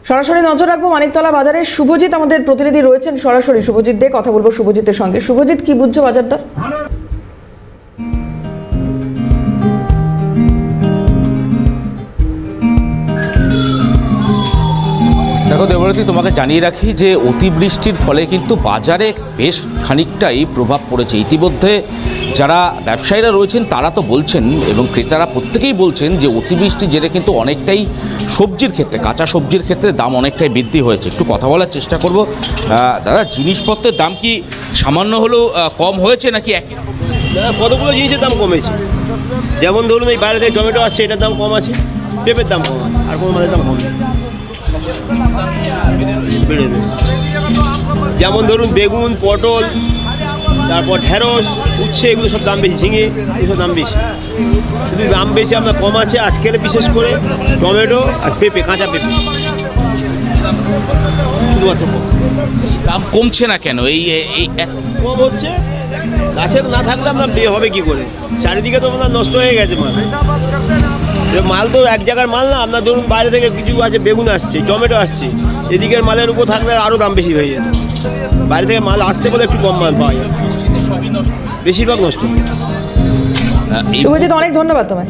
সরাসরি নজর রাখবো মানিকতলা বাজারে। শুভজিৎ আমাদের প্রতিনিধি রয়েছেন সরাসরি। শুভজিৎ দে কথা বলবো শুভজিতের সঙ্গে। শুভজিৎ, কি বুঝছো বাজার দর? দেখো দেবরতী, তোমাকে জানিয়ে রাখি যে অতিবৃষ্টির ফলে কিন্তু বাজারে বেশ খানিকটাই প্রভাব পড়েছে। ইতিমধ্যে যারা ব্যবসায়ীরা রয়েছেন তারা তো বলছেন এবং ক্রেতারা প্রত্যেকেই বলছেন যে অতিবৃষ্টির জেরে কিন্তু অনেকটাই সবজির ক্ষেত্রে, কাঁচা সবজির ক্ষেত্রে দাম অনেকটাই বৃদ্ধি হয়েছে। একটু কথা বলার চেষ্টা করব। দাদা, জিনিসপত্রের দাম কি সামান্য হলেও কম হয়েছে নাকি একই রকম? কতগুলো জিনিসের দাম কমেছে। যেমন ধরুন এই বাইরে থেকে টমেটো আসছে, এটার দাম কম আছে, পেঁপের দাম কম আছে, আর কোনো মাছের দাম কম নেই। যেমন ধরুন বেগুন, পটল, তারপর ঢেঁড়স, উচ্ছে, এগুলো সব দাম বেশি। ঝিঙে, এগুলো দাম বেশি। শুধু দাম বেশি আপনার কম আছে আজকের, বিশেষ করে টমেটো আর পেঁপে, কাঁচা পেঁপে শুধুমাত্র কম। দাম কমছে না কেন? এই কম হচ্ছে, গাছের না থাকলে আপনার হবে কি করে? চারিদিকে তো আপনার নষ্ট হয়ে গেছে মাল। মাল তো এক জায়গার মাল না, আপনার ধরুন বাইরে থেকে কিছু আছে, বেগুন আসছে, টমেটো আসছে, এদিকের মালের উপর থাকলে আরও দাম বেশি হয়ে যেত। বাইরে থেকে মাল আসছে বলে একটু কম মাল পাওয়া যায়, বেশিরভাগ নষ্ট। শুভজিৎ, অনেক ধন্যবাদ তোমায়।